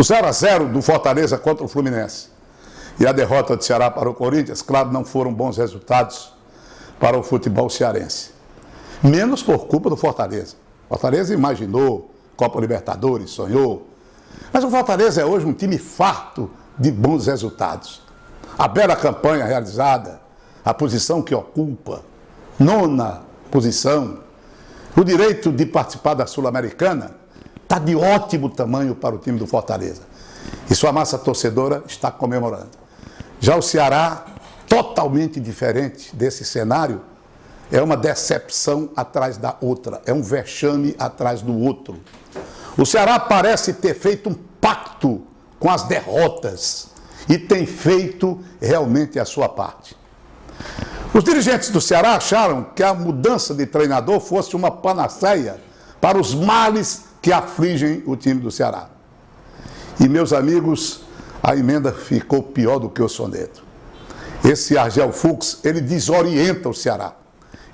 0-0 do Fortaleza contra o Fluminense e a derrota do Ceará para o Corinthians, claro, não foram bons resultados para o futebol cearense. Menos por culpa do Fortaleza. O Fortaleza imaginou Copa Libertadores, sonhou. Mas o Fortaleza é hoje um time farto de bons resultados. A bela campanha realizada, a posição que ocupa, 9ª posição, o direito de participar da Sul-Americana, está de ótimo tamanho para o time do Fortaleza. E sua massa torcedora está comemorando. Já o Ceará, totalmente diferente desse cenário, é uma decepção atrás da outra, é um vexame atrás do outro. O Ceará parece ter feito um pacto com as derrotas e tem feito realmente a sua parte. Os dirigentes do Ceará acharam que a mudança de treinador fosse uma panaceia para os males que afligem o time do Ceará. E, meus amigos, a emenda ficou pior do que o soneto. Esse Argel Fux, ele desorienta o Ceará.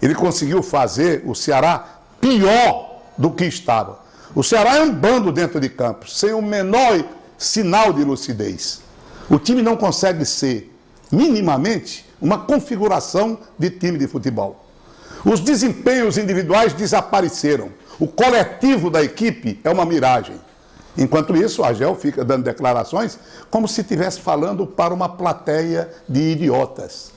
Ele conseguiu fazer o Ceará pior do que estava. O Ceará é um bando dentro de campo, sem o menor sinal de lucidez. O time não consegue ser, minimamente, uma configuração de time de futebol. Os desempenhos individuais desapareceram. O coletivo da equipe é uma miragem. Enquanto isso, o Argel fica dando declarações como se estivesse falando para uma plateia de idiotas.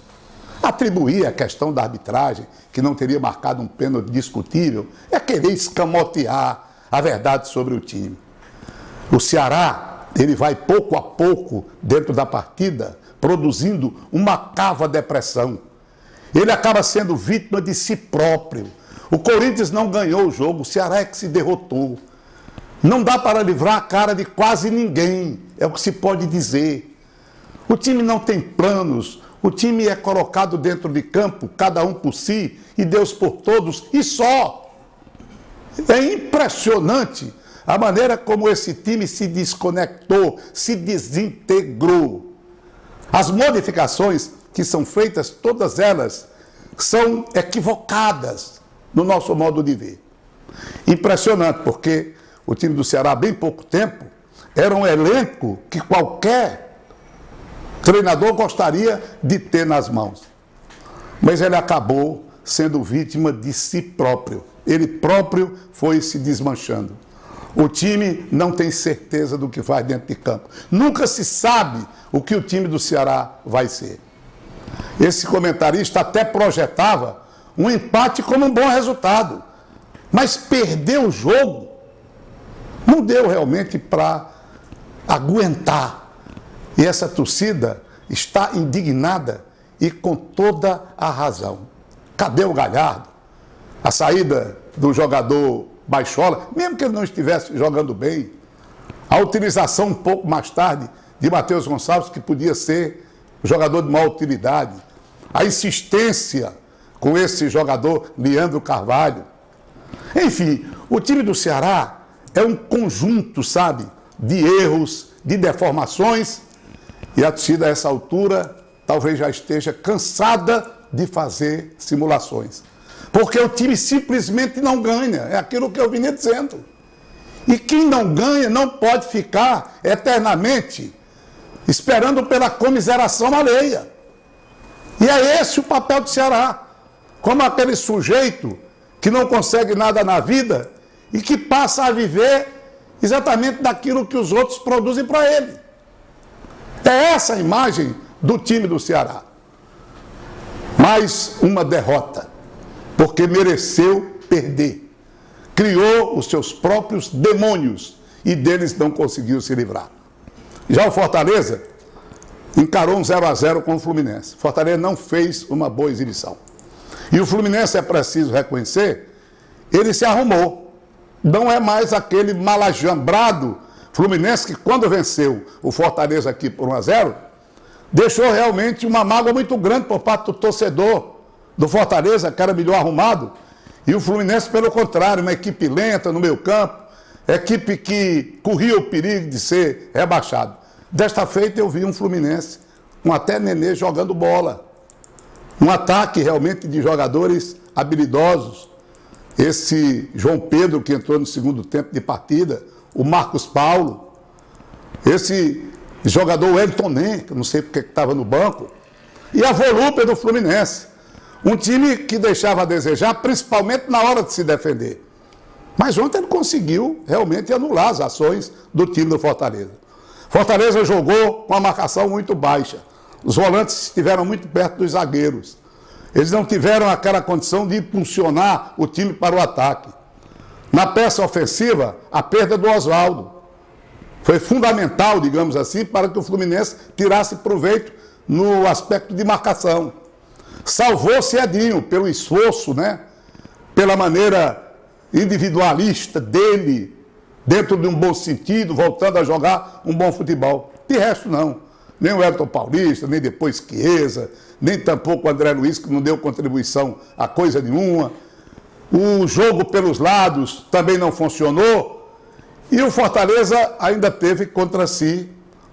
Atribuir a questão da arbitragem, que não teria marcado um pênalti discutível, é querer escamotear a verdade sobre o time. O Ceará, ele vai pouco a pouco dentro da partida, produzindo uma cava depressão. Ele acaba sendo vítima de si próprio. O Corinthians não ganhou o jogo, o Ceará é que se derrotou. Não dá para livrar a cara de quase ninguém, é o que se pode dizer. O time não tem planos, o time é colocado dentro de campo, cada um por si, e Deus por todos, e só. É impressionante a maneira como esse time se desconectou, se desintegrou. As modificações que são feitas, todas elas são equivocadas no nosso modo de ver. Impressionante, porque o time do Ceará, há bem pouco tempo, era um elenco que qualquer treinador gostaria de ter nas mãos. Mas ele acabou sendo vítima de si próprio. Ele próprio foi se desmanchando. O time não tem certeza do que faz dentro de campo. Nunca se sabe o que o time do Ceará vai ser. Esse comentarista até projetava um empate como um bom resultado. Mas perder o jogo não deu realmente para aguentar. E essa torcida está indignada e com toda a razão. Cadê o Galhardo? A saída do jogador Baixola, mesmo que ele não estivesse jogando bem, a utilização um pouco mais tarde de Matheus Gonçalves, que podia ser jogador de maior utilidade, a insistência com esse jogador Leandro Carvalho. Enfim, o time do Ceará é um conjunto, sabe, de erros, de deformações, e a torcida a essa altura talvez já esteja cansada de fazer simulações. Porque o time simplesmente não ganha, é aquilo que eu vinha dizendo. E quem não ganha não pode ficar eternamente esperando pela comiseração alheia. E é esse o papel do Ceará, como aquele sujeito que não consegue nada na vida e que passa a viver exatamente daquilo que os outros produzem para ele. É essa a imagem do time do Ceará. Mais uma derrota, porque mereceu perder. Criou os seus próprios demônios e deles não conseguiu se livrar. Já o Fortaleza encarou um 0-0 com o Fluminense. Fortaleza não fez uma boa exibição. E o Fluminense, é preciso reconhecer, ele se arrumou. Não é mais aquele malajambrado Fluminense que, quando venceu o Fortaleza aqui por 1-0, deixou realmente uma mágoa muito grande por parte do torcedor do Fortaleza, que era melhor arrumado. E o Fluminense, pelo contrário, uma equipe lenta no meio campo, equipe que corria o perigo de ser rebaixado. Desta feita eu vi um Fluminense com até Nenê jogando bola. Um ataque realmente de jogadores habilidosos. Esse João Pedro que entrou no segundo tempo de partida, o Marcos Paulo. esse jogador Wellington Nem, que eu não sei porque estava no banco, e a Volúpia do Fluminense. Um time que deixava a desejar, principalmente na hora de se defender. Mas ontem ele conseguiu realmente anular as ações do time do Fortaleza. Fortaleza jogou com a marcação muito baixa. Os volantes estiveram muito perto dos zagueiros. Eles não tiveram aquela condição de impulsionar o time para o ataque. Na peça ofensiva, a perda do Oswaldo foi fundamental, digamos assim, para que o Fluminense tirasse proveito no aspecto de marcação. Salvou-se Edinho pelo esforço, né? Pela maneira individualista dele, dentro de um bom sentido, voltando a jogar um bom futebol. De resto, não. Nem o Elton Paulista, nem depois Chiesa, nem tampouco o André Luiz, que não deu contribuição a coisa nenhuma. O jogo pelos lados também não funcionou. E o Fortaleza ainda teve contra si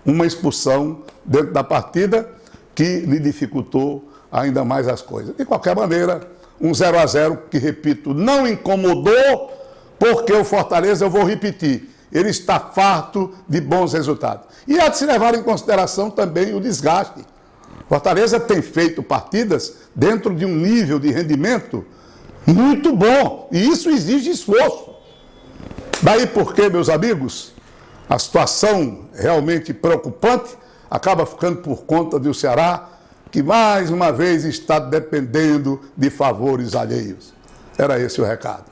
uma expulsão dentro da partida que lhe dificultou ainda mais as coisas. De qualquer maneira, um 0-0 que, repito, não incomodou, porque o Fortaleza, eu vou repetir, ele está farto de bons resultados. E há de se levar em consideração também o desgaste. Fortaleza tem feito partidas dentro de um nível de rendimento muito bom, e isso exige esforço. Daí porque, meus amigos, a situação realmente preocupante acaba ficando por conta do Ceará, que mais uma vez está dependendo de favores alheios. Era esse o recado.